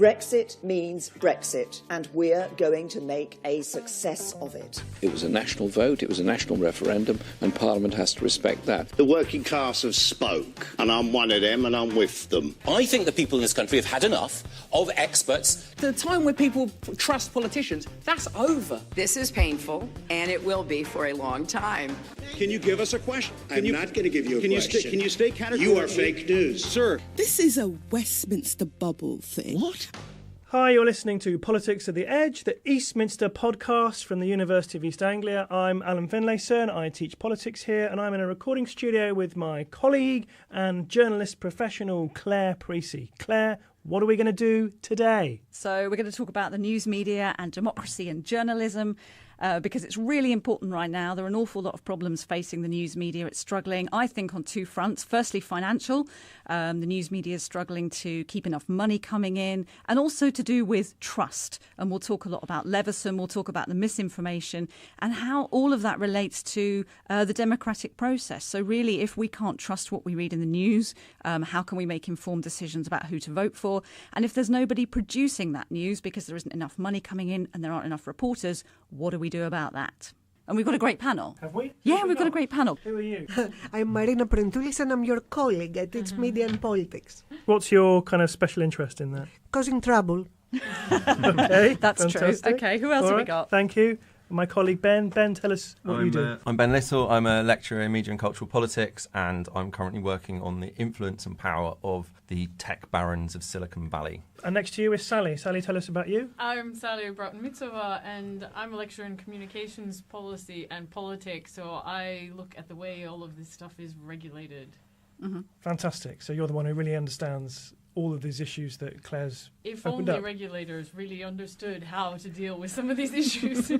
Brexit means Brexit, and we're going to make a success of it. It was a national vote, it was a national referendum, and Parliament has to respect that. The working class have spoke, and I'm one of them, and I'm with them. I think the people in this country have had enough of experts. The time where people trust politicians, that's over. This is painful, and it will be for a long time. Can you give us a question? I'm not going to give you a question. Can you stay categorically? You are fake news. Sir. This is a Westminster bubble thing. What? Hi, you're listening to Politics at the Edge, the Eastminster podcast from the University of East Anglia. I'm Alan Finlayson. I teach politics here, and I'm in a recording studio with my colleague and journalist professional, Claire Precy. Claire, what are we going to do today? So we're going to talk about the news media and democracy and journalism. Because it's really important right now. There are an awful lot of problems facing the news media. It's struggling, I think, on two fronts. Firstly, financial. The news media is struggling to keep enough money coming in, and also to do with trust. And we'll talk a lot about Leveson. We'll talk about the misinformation and how all of that relates to the democratic process. So really, if we can't trust what we read in the news, how can we make informed decisions about who to vote for? And if there's nobody producing that news because there isn't enough money coming in and there aren't enough reporters, what do we do about that? And we've got a great panel. Have we? Yeah, we've got a great panel. Who are you? I'm Marina Prentoulis and I'm your colleague. I teach media and politics. What's your kind of special interest in that? Causing trouble. Okay, that's fantastic. true. Okay, who else have we got? Thank you. My colleague Ben. Ben, tell us what you do. I'm Ben Little. I'm a lecturer in media and cultural politics, and I'm currently working on the influence and power of the tech barons of Silicon Valley. And next to you is Sally. Sally, tell us about you. I'm Sally Broughton-Micova, and I'm a lecturer in communications policy and politics, so I look at the way all of this stuff is regulated. Mm-hmm. Fantastic. So you're the one who really understands all of these issues that Claire's If opened only up. regulators really understood how to deal with some of these issues.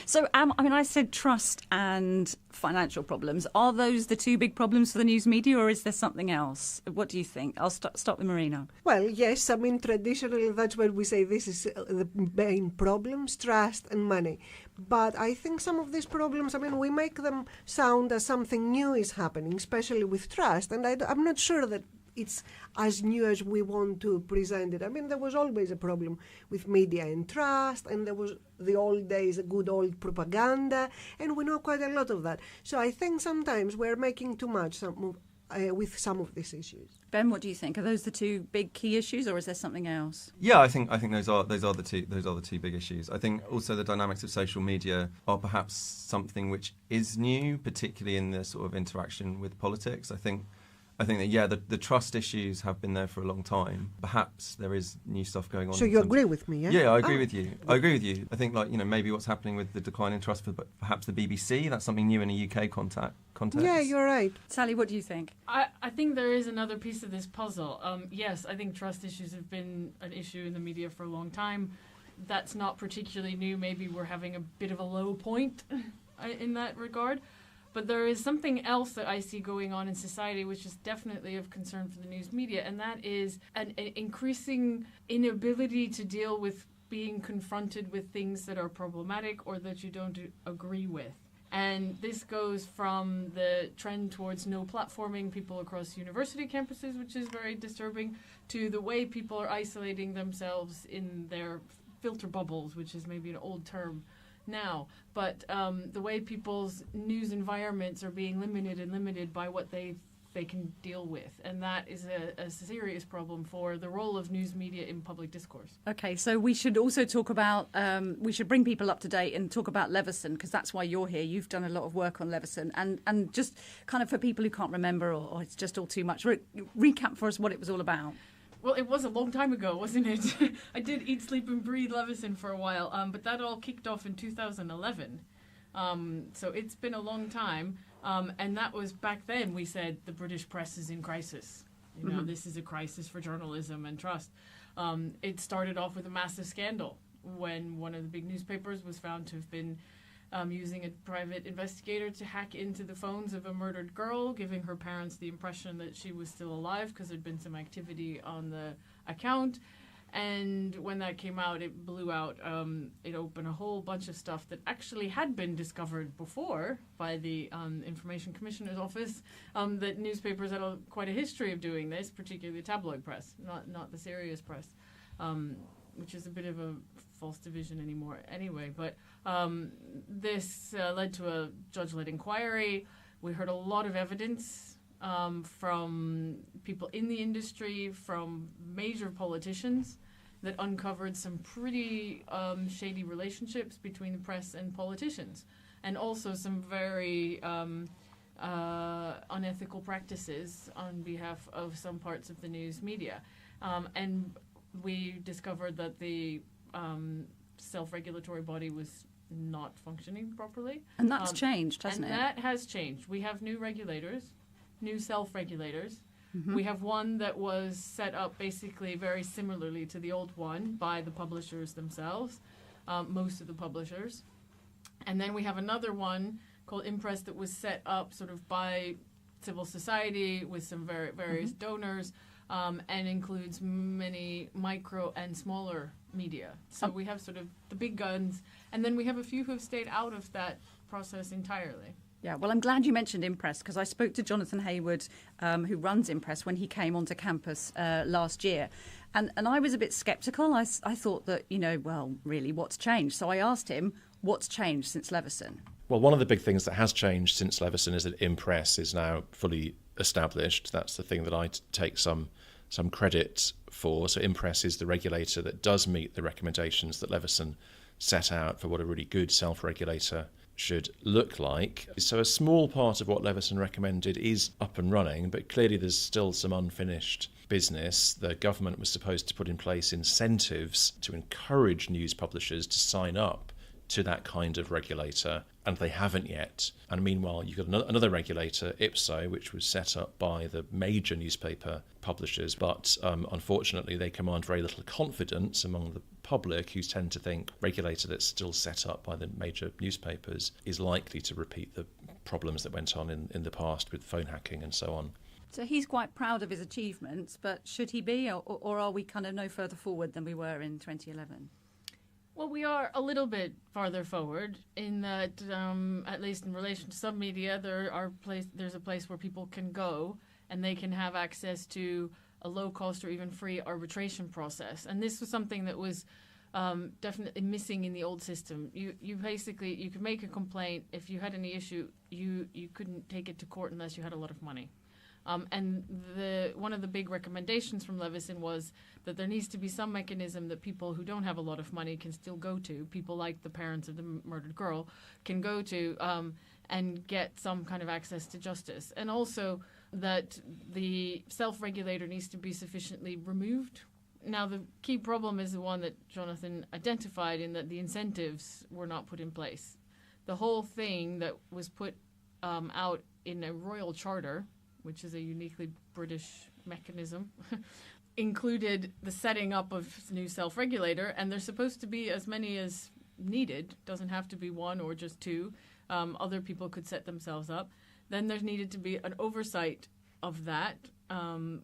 So, I said trust and financial problems. Are those the two big problems for the news media, or is there something else? What do you think? I'll start with Marina. Well, yes, I mean, traditionally, that's where we say this is the main problems, trust and money. But I think some of these problems, I mean, we make them sound as something new is happening, especially with trust. And I'm not sure that it's as new as we want to present it. I mean, there was always a problem with media and trust, and there was the old days, a good old propaganda, and we know quite a lot of that. So I think sometimes we're making too much with some of these issues. Ben, what do you think? Are those the two big key issues, or is there something else? Yeah, I think those are the two big issues. I think also the dynamics of social media are perhaps something which is new, particularly in the sort of interaction with politics. I think that, the trust issues have been there for a long time. Perhaps there is new stuff going on. So you agree with me, yeah? Yeah, I agree with you. I agree with you. I think, maybe what's happening with the decline in trust for perhaps the BBC, that's something new in a UK context. Yeah, you're right. Sally, what do you think? I think there is another piece of this puzzle. Yes, I think trust issues have been an issue in the media for a long time. That's not particularly new. Maybe we're having a bit of a low point in that regard. But there is something else that I see going on in society which is definitely of concern for the news media, and that is an increasing inability to deal with being confronted with things that are problematic or that you don't agree with. And this goes from the trend towards no platforming people across university campuses, which is very disturbing, to the way people are isolating themselves in their filter bubbles, which is maybe an old term now, but the way people's news environments are being limited by what they can deal with, and that is a serious problem for the role of news media in public discourse. Okay, so we should also talk about, we should bring people up to date and talk about Leveson, because that's why you're here. You've done a lot of work on Leveson, and just kind of for people who can't remember or it's just all too much, recap for us what it was all about. Well, it was a long time ago, wasn't it? I did eat, sleep, and breathe Leveson for a while, but that all kicked off in 2011. So it's been a long time, and that was back then we said the British press is in crisis. You know, this is a crisis for journalism and trust. It started off with a massive scandal when one of the big newspapers was found to have been using a private investigator to hack into the phones of a murdered girl, giving her parents the impression that she was still alive because there'd been some activity on the account. And when that came out, it blew out. It opened a whole bunch of stuff that actually had been discovered before by the Information Commissioner's Office, that newspapers had quite a history of doing this, particularly the tabloid press, not the serious press. which is a bit of a false division anymore anyway. But this led to a judge-led inquiry. We heard a lot of evidence from people in the industry, from major politicians, that uncovered some pretty shady relationships between the press and politicians, and also some very unethical practices on behalf of some parts of the news media. And we discovered that the self-regulatory body was not functioning properly. And that's changed, hasn't it? And that has changed. We have new regulators, new self-regulators. Mm-hmm. We have one that was set up basically very similarly to the old one by the publishers themselves, most of the publishers. And then we have another one called Impress that was set up sort of by civil society with some various donors, and includes many micro and smaller media. So we have sort of the big guns, and then we have a few who have stayed out of that process entirely. Yeah, well, I'm glad you mentioned Impress, because I spoke to Jonathan Hayward, who runs Impress, when he came onto campus last year. And I was a bit sceptical. I thought that, well, really, what's changed? So I asked him, what's changed since Leveson? Well, one of the big things that has changed since Leveson is that Impress is now fully established. That's the thing that I take some credit for. So Impress is the regulator that does meet the recommendations that Leveson set out for what a really good self-regulator should look like. So a small part of what Leveson recommended is up and running, but clearly there's still some unfinished business. The government was supposed to put in place incentives to encourage news publishers to sign up to that kind of regulator, and they haven't yet. And meanwhile, you've got another regulator, IPSO, which was set up by the major newspaper publishers, but unfortunately they command very little confidence among the public, who tend to think regulator that's still set up by the major newspapers is likely to repeat the problems that went on in the past with phone hacking and so on. So he's quite proud of his achievements, but should he be, or are we kind of no further forward than we were in 2011? Well, we are a little bit farther forward in that, at least in relation to some media, there's a place where people can go and they can have access to a low-cost or even free arbitration process. And this was something that was definitely missing in the old system. You basically, you could make a complaint. If you had any issue, you couldn't take it to court unless you had a lot of money. And one of the big recommendations from Leveson was that there needs to be some mechanism that people who don't have a lot of money can still go to. People like the parents of the murdered girl can go to and get some kind of access to justice. And also that the self-regulator needs to be sufficiently removed. Now, the key problem is the one that Jonathan identified, in that the incentives were not put in place. The whole thing that was put out in a royal charter, which is a uniquely British mechanism, included the setting up of new self-regulator, and there's supposed to be as many as needed. Doesn't have to be one or just two. Other people could set themselves up. Then there needed to be an oversight of that,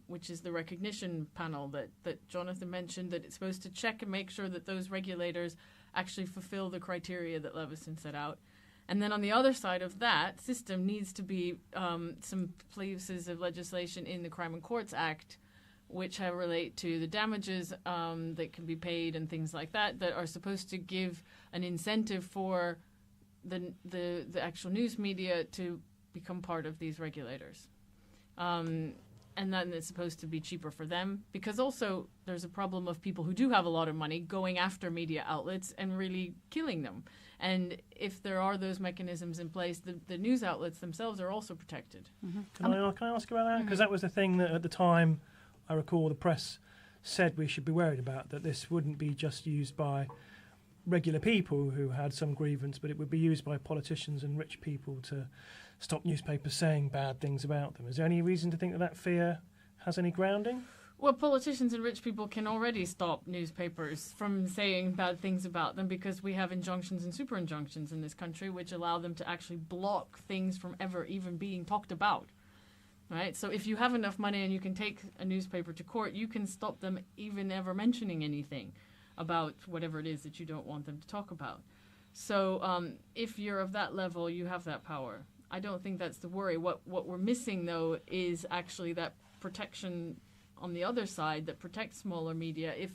which is the recognition panel that Jonathan mentioned, that it's supposed to check and make sure that those regulators actually fulfill the criteria that Leveson set out. And then on the other side of that system needs to be some pieces of legislation in the Crime and Courts Act, which relate to the damages that can be paid and things like that are supposed to give an incentive for the actual news media to become part of these regulators. And then it's supposed to be cheaper for them, because also there's a problem of people who do have a lot of money going after media outlets and really killing them. And if there are those mechanisms in place, the news outlets themselves are also protected. Mm-hmm. Can I ask about that? Because that was the thing that at the time, I recall the press said we should be worried about, that this wouldn't be just used by regular people who had some grievance, but it would be used by politicians and rich people to stop newspapers saying bad things about them. Is there any reason to think that fear has any grounding? Well, politicians and rich people can already stop newspapers from saying bad things about them, because we have injunctions and super injunctions in this country which allow them to actually block things from ever even being talked about. Right? So if you have enough money and you can take a newspaper to court, you can stop them even ever mentioning anything about whatever it is that you don't want them to talk about. So if you're of that level, you have that power. I don't think that's the worry. What we're missing, though, is actually that protection on the other side that protects smaller media if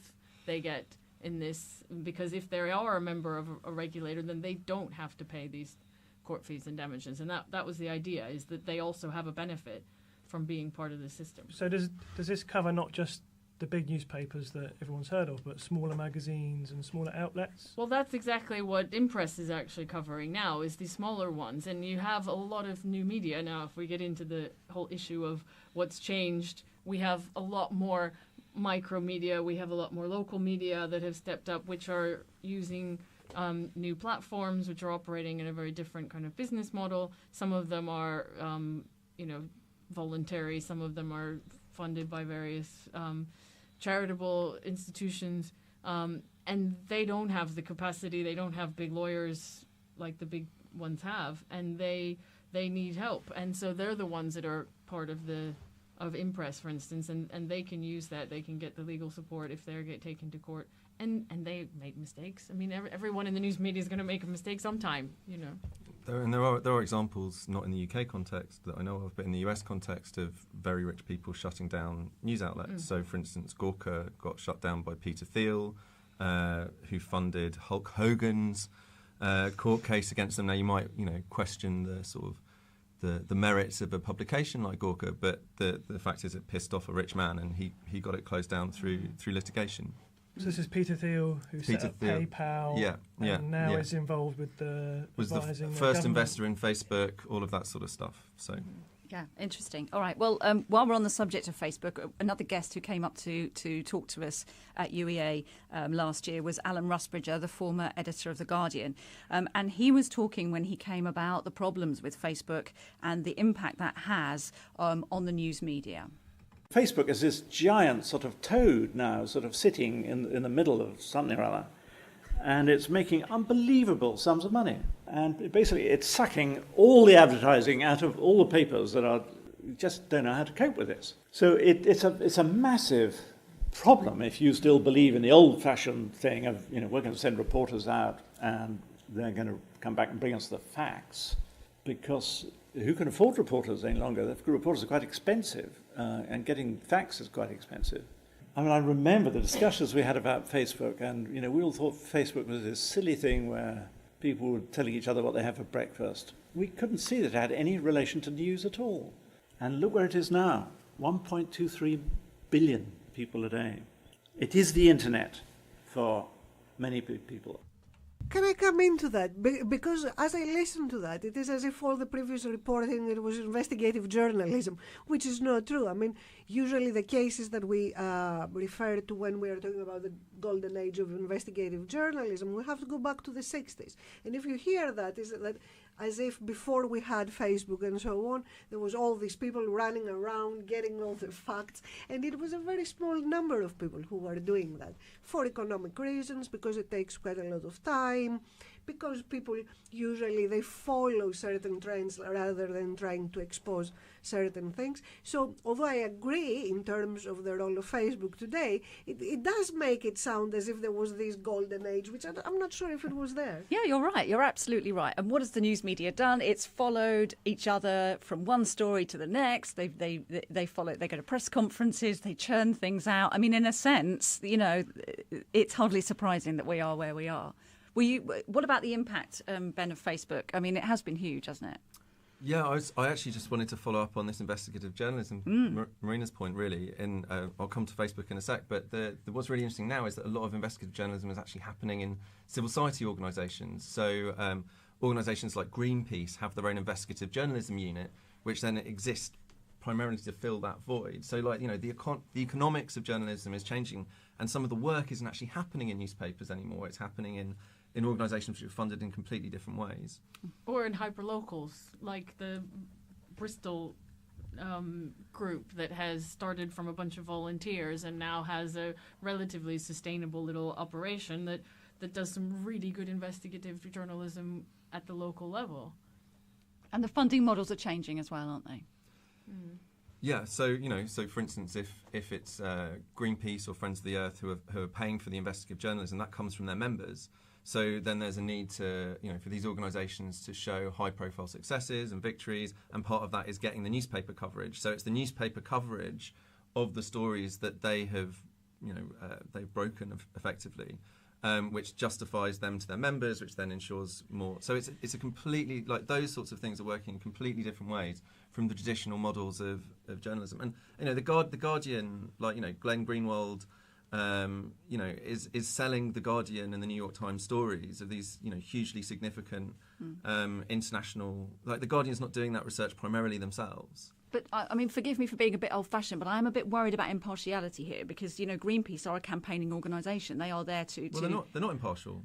they get in this, because if they are a member of a regulator, then they don't have to pay these court fees and damages. And that was the idea, is that they also have a benefit from being part of the system. So does this cover not just the big newspapers that everyone's heard of, but smaller magazines and smaller outlets? Well, that's exactly what Impress is actually covering now, is the smaller ones. And you have a lot of new media now. If we get into the whole issue of what's changed, we have a lot more micro media, we have a lot more local media that have stepped up, which are using new platforms, which are operating in a very different kind of business model. Some of them are, voluntary. Some of them are funded by various charitable institutions, and they don't have the capacity. They don't have big lawyers like the big ones have, and they need help. And so they're the ones that are part of Impress, for instance, and they can use that. They can get the legal support if they get taken to court. And they make mistakes. I mean, everyone in the news media is going to make a mistake sometime, you know. There are examples, not in the UK context that I know of, but in the US context, of very rich people shutting down news outlets. So, for instance, Gawker got shut down by Peter Thiel, who funded Hulk Hogan's court case against them. Now, you might, question the sort of the merits of a publication like Gawker, but the fact is it pissed off a rich man, and he got it closed down through litigation. So this is Peter Thiel, who set up PayPal, and now is involved with was advising the first government. Investor in Facebook, all of that sort of stuff. So. Yeah, interesting. All right. Well, while we're on the subject of Facebook, another guest who came up to talk to us at UEA last year was Alan Rusbridger, the former editor of The Guardian. And he was talking when he came about the problems with Facebook and the impact that has on the news media. Facebook is this giant sort of toad now, sort of sitting in the middle of something or other, and it's making unbelievable sums of money. And basically it's sucking all the advertising out of all the papers that just don't know how to cope with this. So it's a massive problem if you still believe in the old-fashioned thing of, we're going to send reporters out and they're going to come back and bring us the facts, because who can afford reporters any longer? The reporters are quite expensive, and getting facts is quite expensive. I mean, I remember the discussions we had about Facebook, and we all thought Facebook was this silly thing where people were telling each other what they have for breakfast. We couldn't see that it had any relation to news at all. And look where it is now, 1.23 billion people a day. It is the internet for many people. Can I come into that? Because as I listen to that, it is as if all the previous reporting, it was investigative journalism, which is not true. I mean, usually the cases that we refer to when we are talking about the golden age of investigative journalism, we have to go back to the 60s. And if you hear that, is that as if before we had Facebook and so on, there was all these people running around getting all the facts, and it was a very small number of people who were doing that for economic reasons, because it takes quite a lot of time, because people usually they follow certain trends rather than trying to expose certain things. So although I agree in terms of the role of Facebook today, it does make it sound as if there was this golden age, which I'm not sure if it was there. Yeah, you're right. You're absolutely right. And what has the news media done? It's followed each other from one story to the next. They follow. They go to press conferences. They churn things out. I mean, in a sense, it's hardly surprising that we are where we are. What about the impact, Ben, of Facebook? I mean, it has been huge, hasn't it? Yeah, I actually just wanted to follow up on this investigative journalism, Marina's point, really. And I'll come to Facebook in a sec. But what's really interesting now is that a lot of investigative journalism is actually happening in civil society organisations. So organisations like Greenpeace have their own investigative journalism unit, which then exists primarily to fill that void. So, the economics of journalism is changing, and some of the work isn't actually happening in newspapers anymore. It's happening in organisations which are funded in completely different ways. Or in hyperlocals, like the Bristol group that has started from a bunch of volunteers and now has a relatively sustainable little operation that does some really good investigative journalism at the local level. And the funding models are changing as well, aren't they? Yeah, so for instance, if it's Greenpeace or Friends of the Earth who are paying for the investigative journalism, that comes from their members. So then there's a need to, for these organisations to show high-profile successes and victories, and part of that is getting the newspaper coverage. So it's the newspaper coverage of the stories that they have they've broken effectively, which justifies them to their members, which then ensures more. So it's a completely, like, those sorts of things are working in completely different ways from the traditional models of journalism. And the Guardian, like Glenn Greenwald, is selling the Guardian and the New York Times stories of these hugely significant international. Like, the Guardian's not doing that research primarily themselves. But, I mean, forgive me for being a bit old-fashioned, but I am a bit worried about impartiality here because, Greenpeace are a campaigning organisation. They are there to... Well, they're not impartial.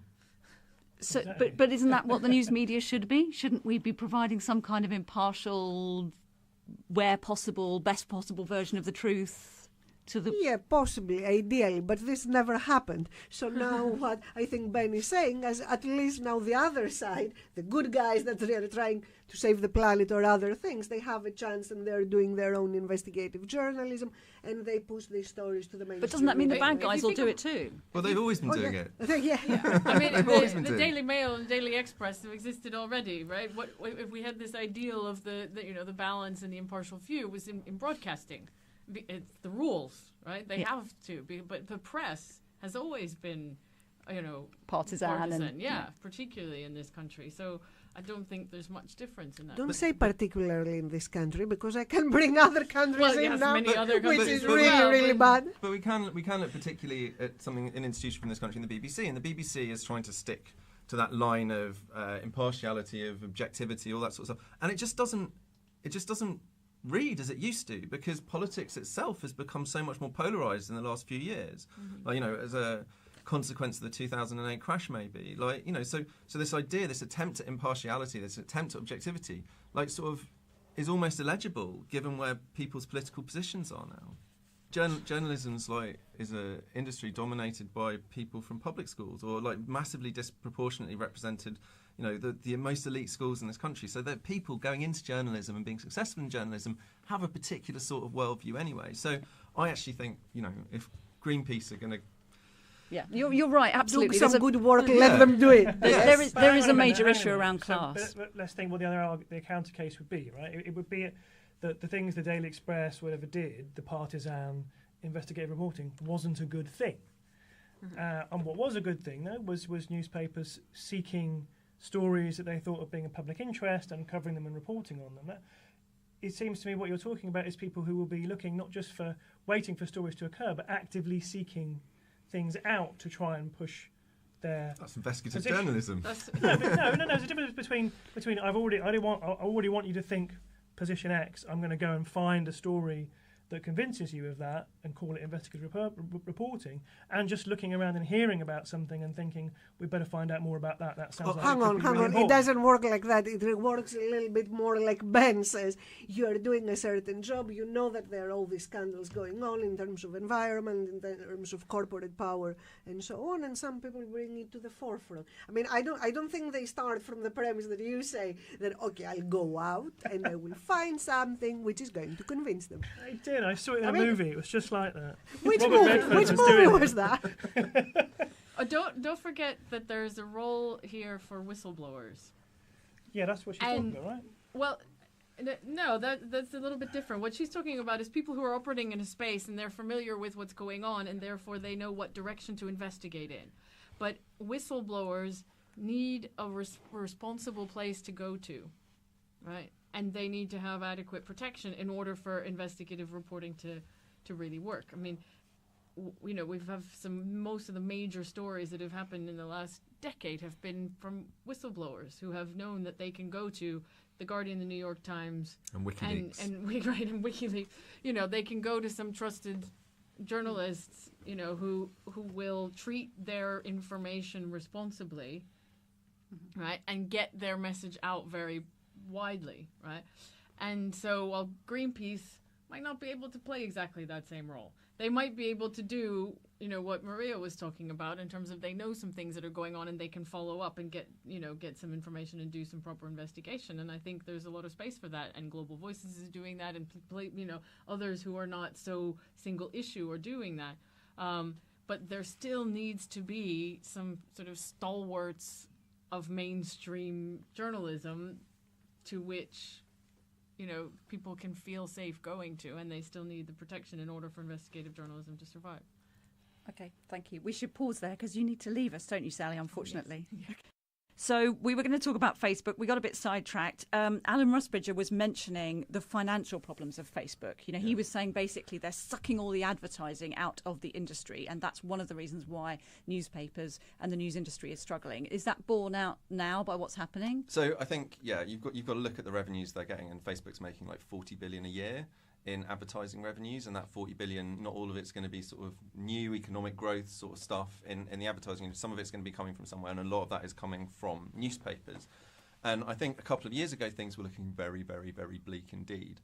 So, Exactly. but isn't that what the news media should be? Shouldn't we be providing some kind of impartial, where possible, best possible version of the truth to the... Yeah, possibly, ideally, but this never happened. So now what I think Ben is saying is at least now the other side, the good guys that they are trying to save the planet or other things, they have a chance and they're doing their own investigative journalism and they push these stories to the mainstream. But doesn't that mean the bad guys will do it too? Well, they've always been doing it. Yeah. I mean, They've always been the doing Daily Mail and Daily Express have existed already, right? What if we had this ideal of the balance and the impartial view was in broadcasting? It's the rules, right? They have to be, but the press has always been, partisan. Particularly in this country. So I don't think there's much difference in that. Don't say particularly in this country because I can bring other countries in now, which is really bad. But we can look particularly at an institution from this country in the BBC, and the BBC is trying to stick to that line of impartiality, of objectivity, all that sort of stuff, and it just doesn't read as it used to, because politics itself has become so much more polarised in the last few years. As a consequence of the 2008 crash, maybe. So this idea, this attempt at impartiality, this attempt at objectivity, is almost illegible given where people's political positions are now. Journalism's is an industry dominated by people from public schools or massively disproportionately represented. The most elite schools in this country. So that people going into journalism and being successful in journalism have a particular sort of worldview anyway. So I actually think, if Greenpeace are going to... Yeah, you're right, absolutely. Do some good work, let them do it. There is a major issue around class. But let's think what the counter case would be, right? It would be that the things the Daily Express, whatever did, the partisan investigative reporting, wasn't a good thing. And what was a good thing, though, was newspapers seeking stories that they thought of being of public interest and covering them and reporting on them. It seems to me what you're talking about is people who will be looking not just for waiting for stories to occur, but actively seeking things out to try and push their... That's investigative journalism. No, there's a difference between I already want you to think position X, I'm going to go and find a story that convinces you of that and call it investigative reporting, and just looking around and hearing about something and thinking we better find out more about that. That sounds like hang on. Really it doesn't work like that. It works a little bit more like Ben says. You are doing a certain job. You know that there are all these scandals going on in terms of environment, in terms of corporate power, and so on. And some people bring it to the forefront. I mean, I don't think they start from the premise that you say that I'll go out and I will find something which is going to convince them. I did. I saw it in a movie. It was just like that. Which movie was that? Don't forget that there's a role here for whistleblowers. Yeah, that's what she's talking about, right? Well, no, that's a little bit different. What she's talking about is people who are operating in a space and they're familiar with what's going on and therefore they know what direction to investigate in. But whistleblowers need a responsible place to go to, right? And they need to have adequate protection in order for investigative reporting to really work. I mean, we've have most of the major stories that have happened in the last decade have been from whistleblowers who have known that they can go to the Guardian, the New York Times, and WikiLeaks, and WikiLeaks. They can go to some trusted journalists, who will treat their information responsibly, right, and get their message out very widely, right? And so while Greenpeace might not be able to play exactly that same role, they might be able to do, what Maria was talking about in terms of they know some things that are going on and they can follow up and get some information and do some proper investigation. And I think there's a lot of space for that. And Global Voices is doing that, and others who are not so single issue are doing that. But there still needs to be some sort of stalwarts of mainstream journalism to which people can feel safe going to, and they still need the protection in order for investigative journalism to survive. Okay, thank you. We should pause there because you need to leave us, don't you, Sally, unfortunately? Yes. So we were going to talk about Facebook. We got a bit sidetracked. Alan Rusbridger was mentioning the financial problems of Facebook. You know, he was saying basically they're sucking all the advertising out of the industry, and that's one of the reasons why newspapers and the news industry is struggling. Is that borne out now by what's happening? So I think, you've got to look at the revenues they're getting, and Facebook's making like 40 billion a year in advertising revenues, and that 40 billion, not all of it's going to be sort of new economic growth sort of stuff in the advertising. Some of it's going to be coming from somewhere, and a lot of that is coming from newspapers. And I think a couple of years ago, things were looking very, very, very bleak indeed.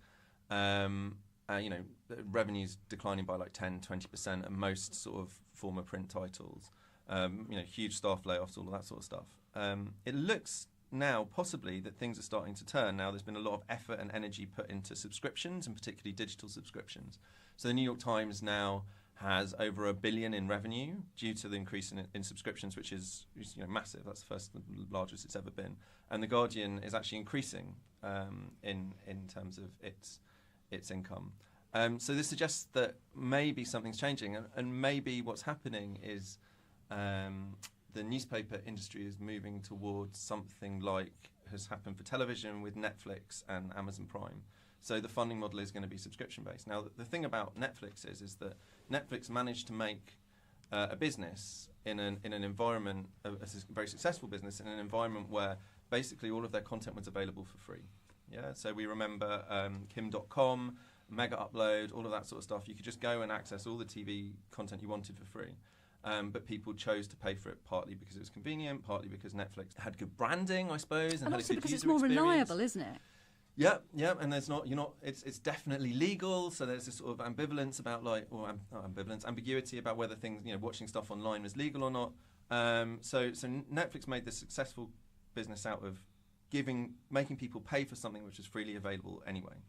Revenues declining by like 10, 20% at most sort of former print titles. Huge staff layoffs, all of that sort of stuff. It looks now possibly that things are starting to turn. Now there's been a lot of effort and energy put into subscriptions, and particularly digital subscriptions. So the New York Times now has over $1 billion in revenue due to the increase in subscriptions, which is massive. That's the largest it's ever been. And the Guardian is actually increasing in terms of its income. So this suggests that maybe something's changing, and maybe what's happening is the newspaper industry is moving towards something like has happened for television with Netflix and Amazon Prime. So the funding model is going to be subscription-based. Now, the thing about Netflix is that Netflix managed to make a business in an environment, a very successful business, in an environment where basically all of their content was available for free. Yeah. So we remember Kim.com, Mega Upload, all of that sort of stuff. You could just go and access all the TV content you wanted for free. But people chose to pay for it partly because it was convenient, partly because Netflix had good branding, I suppose, and had also a good because user it's more experience. reliable, isn't it? Yeah, and it's definitely legal, so there's this sort of ambivalence about ambiguity about whether things, watching stuff online was legal or not. So Netflix made this successful business out of making people pay for something which is freely available anyway.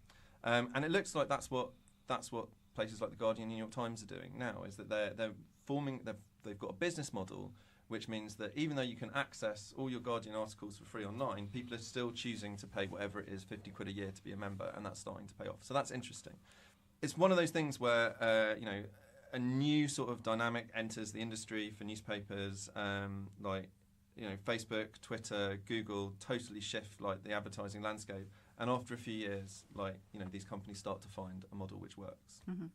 And it looks like that's what places like the Guardian and New York Times are doing now, is that they've got a business model which means that even though you can access all your Guardian articles for free online, people are still choosing to pay whatever it is, 50 quid a year to be a member, and that's starting to pay off. So that's interesting. It's one of those things where, a new sort of dynamic enters the industry for newspapers, Facebook, Twitter, Google totally shift the advertising landscape. And after a few years, these companies start to find a model which works. Mm-hmm.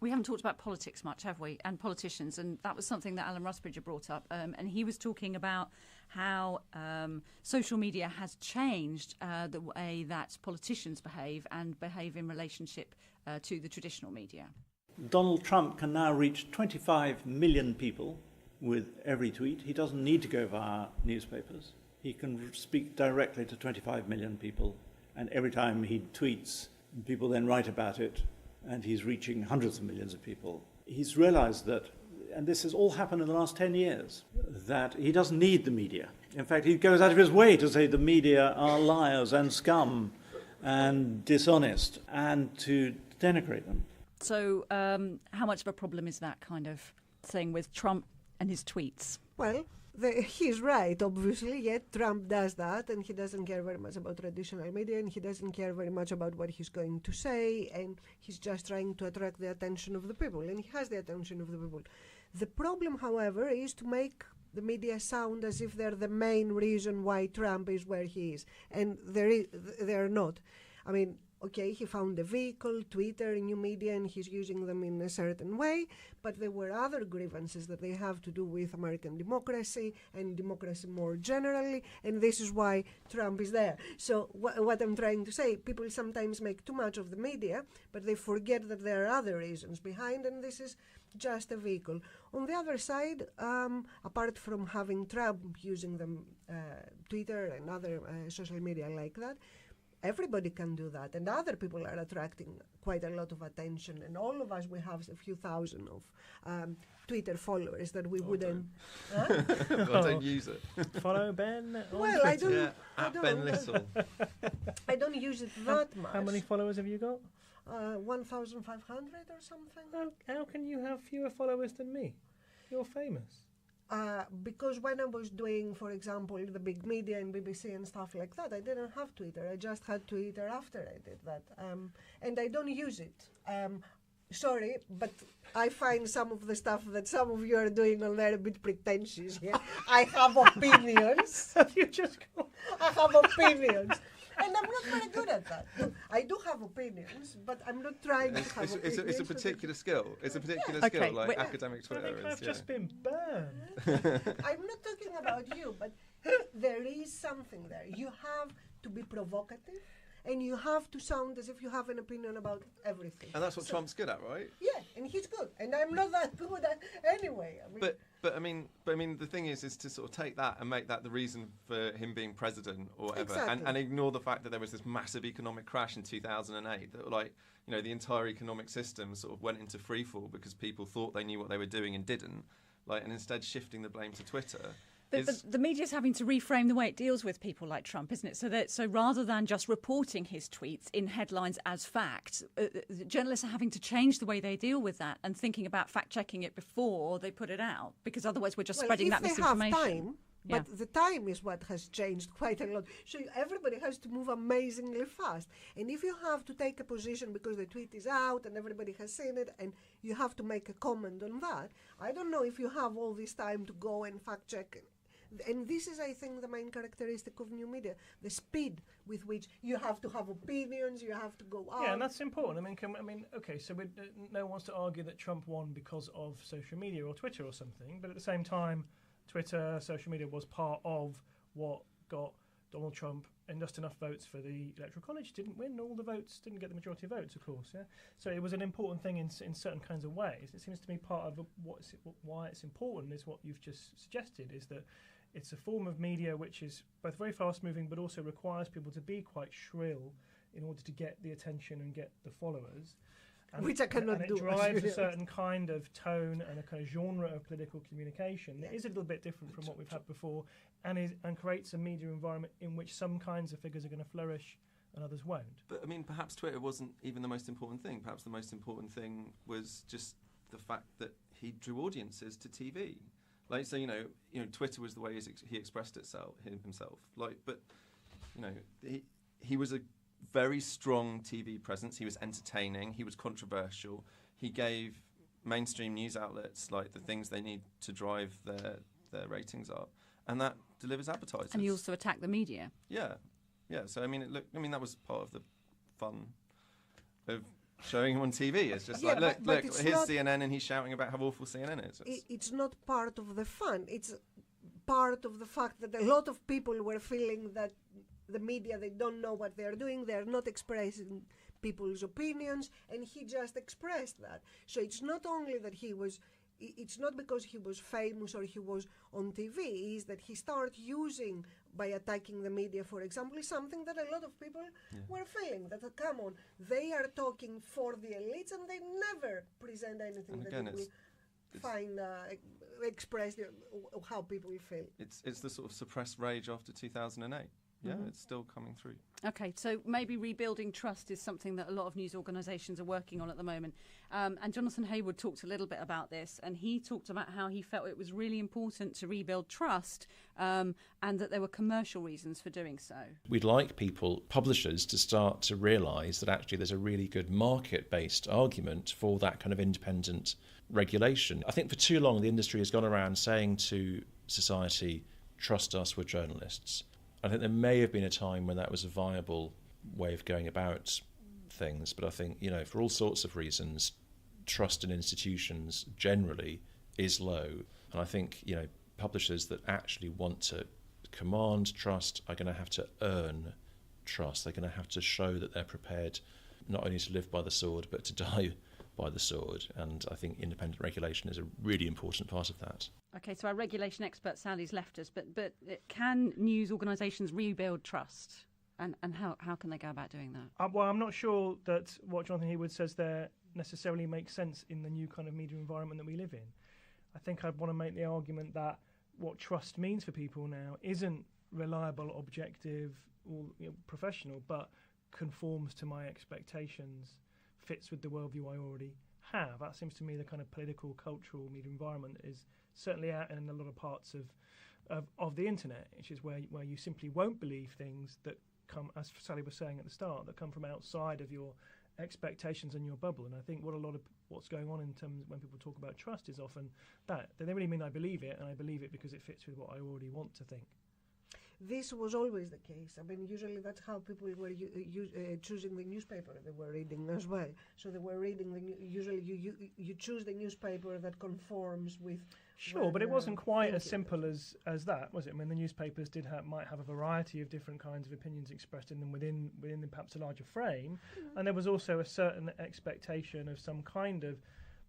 We haven't talked about politics much, have we? And politicians, and that was something that Alan Rusbridger brought up. And he was talking about how social media has changed the way that politicians behave in relationship to the traditional media. Donald Trump can now reach 25 million people with every tweet. He doesn't need to go via newspapers. He can speak directly to 25 million people. And every time he tweets, people then write about it, and he's reaching hundreds of millions of people. He's realized that, and this has all happened in the last 10 years, that he doesn't need the media. In fact, he goes out of his way to say the media are liars and scum and dishonest, and to denigrate them. So how much of a problem is that kind of thing with Trump and his tweets? Well, he's right, obviously, yet Trump does that, and he doesn't care very much about traditional media, and he doesn't care very much about what he's going to say, and he's just trying to attract the attention of the people, and he has the attention of the people. The problem, however, is to make the media sound as if they're the main reason why Trump is where he is, and they're not. I mean, okay, he found a vehicle, Twitter, new media, and he's using them in a certain way, but there were other grievances that they have to do with American democracy and democracy more generally, and this is why Trump is there. So what I'm trying to say, people sometimes make too much of the media, but they forget that there are other reasons behind, and this is just a vehicle. On the other side, apart from having Trump using them, Twitter and other social media like that, everybody can do that, and other people are attracting quite a lot of attention, and all of us, we have a few thousand of Twitter followers that we wouldn't... I don't use it. Follow Ben? Well, I don't... Ben Little. I don't use it that much. How many followers have you got? 1,500 or something. How can you have fewer followers than me? You're famous. Because when I was doing, for example, the big media and BBC and stuff like that, I didn't have Twitter. I just had Twitter after I did that. And I don't use it. Sorry, but I find some of the stuff that some of you are doing on there a bit pretentious. Yeah? I have opinions. Have you just got... I have opinions. And I'm not very good at that. I do have opinions, but I'm not trying to have opinions. It's a particular skill. It's a particular Okay, skill, like wait. academic Twitter. I think I've just been burned. I'm not talking about you, but there is something there. You have to be provocative, and you have to sound as if you have an opinion about everything. And that's what Trump's good at, right? Yeah, and he's good, and I'm not that good at anyway. I mean, But I mean, the thing is to sort of take that and make that the reason for him being president or whatever, Exactly. and ignore the fact that there was this massive economic crash in 2008 that, like, you know, the entire economic system sort of went into freefall because people thought they knew what they were doing and didn't, like, and instead shifting the blame to Twitter. But the media's having to reframe the way it deals with people like Trump, isn't it? So rather than just reporting his tweets in headlines as fact, journalists are having to change the way they deal with that and thinking about fact-checking it before they put it out, because otherwise we're just spreading that misinformation. If they have time, but the time is what has changed quite a lot. So everybody has to move amazingly fast. And if you have to take a position because the tweet is out and everybody has seen it and you have to make a comment on that, I don't know if you have all this time to go and fact-check it. And this is, I think, the main characteristic of new media, the speed with which you have to have opinions, you have to go out. Yeah, and that's important. Okay, so no one wants to argue that Trump won because of social media or Twitter or something, but at the same time, Twitter, social media was part of what got Donald Trump and just enough votes for the Electoral College. Didn't win all the votes, didn't get the majority of votes, of course. Yeah, so it was an important thing in certain kinds of ways. It seems to me part of why it's important is what you've just suggested, is that it's a form of media which is both very fast-moving but also requires people to be quite shrill in order to get the attention and get the followers. Which I cannot do. And it drives a certain kind of tone and a kind of genre of political communication that is a little bit different from what we've had before, and creates a media environment in which some kinds of figures are going to flourish and others won't. But I mean, perhaps Twitter wasn't even the most important thing. Perhaps the most important thing was just the fact that he drew audiences to TV. Like, so, you know, Twitter was the way he expressed himself. Like, but, you know, he was a very strong TV presence. He was entertaining. He was controversial. He gave mainstream news outlets like the things they need to drive their ratings up, and that delivers advertisers. And he also attacked the media. Yeah. So that was part of the fun of showing him on TV. It's just look, here's CNN, and he's shouting about how awful CNN is. It's not part of the fun. It's part of the fact that a lot of people were feeling that the media, they don't know what they're doing, they're not expressing people's opinions, and he just expressed that. So it's not only that it's not because he was famous or he was on TV, is that he started using, by attacking the media, for example, is something that a lot of people were feeling, that, come on, they are talking for the elites and they never present anything that will find express how people feel. It's the sort of suppressed rage after 2008. Yeah, it's still coming through. Okay, so maybe rebuilding trust is something that a lot of news organisations are working on at the moment. And Jonathan Haywood talked a little bit about this, and he talked about how he felt it was really important to rebuild trust, and that there were commercial reasons for doing so. We'd like publishers, to start to realise that actually there's a really good market-based argument for that kind of independent regulation. I think for too long the industry has gone around saying to society, trust us, we're journalists. I think there may have been a time when that was a viable way of going about things, but I think, for all sorts of reasons, trust in institutions generally is low. And I think, publishers that actually want to command trust are going to have to earn trust. They're going to have to show that they're prepared not only to live by the sword, but to die by the sword. And I think independent regulation is a really important part of that. Okay, so our regulation expert Sally's left us, but can news organisations rebuild trust? And how can they go about doing that? Well, I'm not sure that what Jonathan Haywood says there necessarily makes sense in the new kind of media environment that we live in. I think I'd want to make the argument that what trust means for people now isn't reliable, objective, or professional, but conforms to my expectations, fits with the worldview I already have. That seems to me the kind of political, cultural media environment that is certainly out in a lot of parts of the internet, which is where you simply won't believe things that come, as Sally was saying at the start, that come from outside of your expectations in your bubble. And I think what's going on in terms of when people talk about trust is often that they don't really mean I believe it, and I believe it because it fits with what I already want to think. This was always the case. I mean, usually that's how people were choosing the newspaper they were reading as well. So they were reading usually you choose the newspaper that conforms with. Sure, but it wasn't quite as simple as that, was it? I mean, the newspapers might have a variety of different kinds of opinions expressed in them within perhaps a larger frame, and there was also a certain expectation of some kind of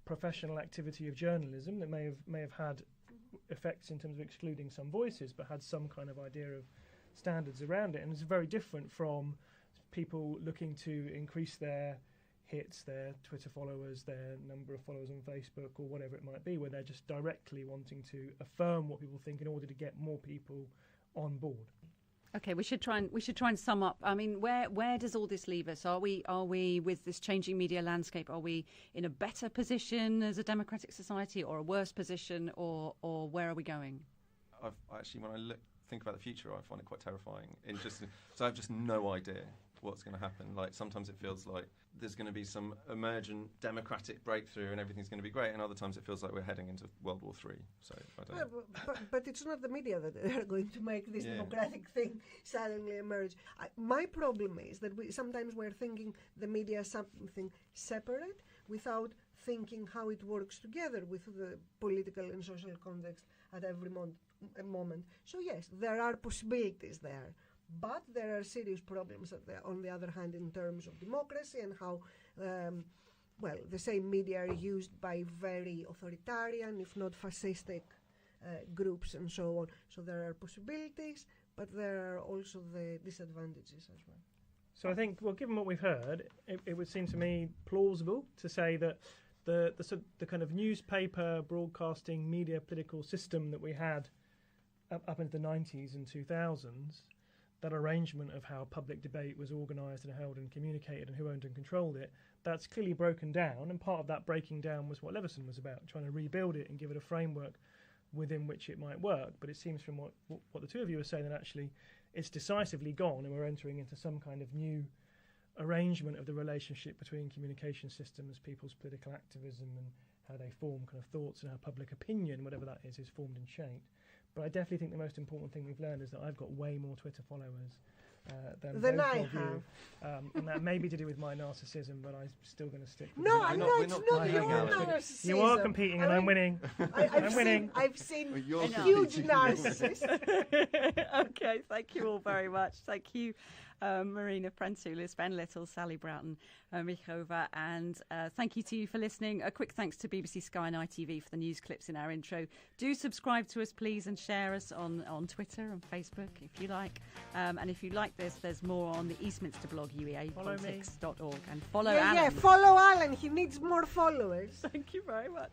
professional activity of journalism that may have had effects in terms of excluding some voices, but had some kind of idea of standards around it. And it's very different from people looking to increase their hits, their Twitter followers, their number of followers on Facebook, or whatever it might be, where they're just directly wanting to affirm what people think in order to get more people on board. Okay, we should try and sum up. I mean, where does all this leave us? Are we with this changing media landscape? Are we in a better position as a democratic society, or a worse position, or where are we going? Actually, when I think about the future, I find it quite terrifying. So I have just no idea what's going to happen. Like, sometimes it feels like there's going to be some emergent democratic breakthrough and everything's going to be great, and other times it feels like we're heading into World War III. So I don't know. But it's not the media that are going to make this democratic thing suddenly emerge. My problem is that sometimes we're thinking the media is something separate without thinking how it works together with the political and social context at every moment. So yes, there are possibilities there. But there are serious problems, on the other hand, in terms of democracy and how, the same media are used by very authoritarian, if not fascistic, groups and so on. So there are possibilities, but there are also the disadvantages as well. So I think, well, given what we've heard, it would seem to me plausible to say that the kind of newspaper broadcasting media political system that we had up into the 90s and 2000s, that arrangement of how public debate was organised and held and communicated and who owned and controlled it, that's clearly broken down. And part of that breaking down was what Leveson was about, trying to rebuild it and give it a framework within which it might work. But it seems from what the two of you are saying that actually it's decisively gone, and we're entering into some kind of new arrangement of the relationship between communication systems, people's political activism, and how they form kind of thoughts, and how public opinion, whatever that is formed and shaped. But I definitely think the most important thing we've learned is that I've got way more Twitter followers than I both of have. you. And that may be to do with my narcissism, but I'm still going to stick with No, it. I'm not. It's not your narcissism. You are competing, and I'm winning. I'm winning. I've seen a huge narcissist. Okay, thank you all very much. Thank you, Marina Prentoulis, Ben Little, Sally Broughton-Micova, and thank you to you for listening. A quick thanks to BBC Sky and ITV for the news clips in our intro. Do subscribe to us, please, and share us on Twitter and Facebook if you like. And if you like this, there's more on the Eastminster blog, ueapolitics.org. And follow Alan. Yeah, follow Alan. He needs more followers. Thank you very much.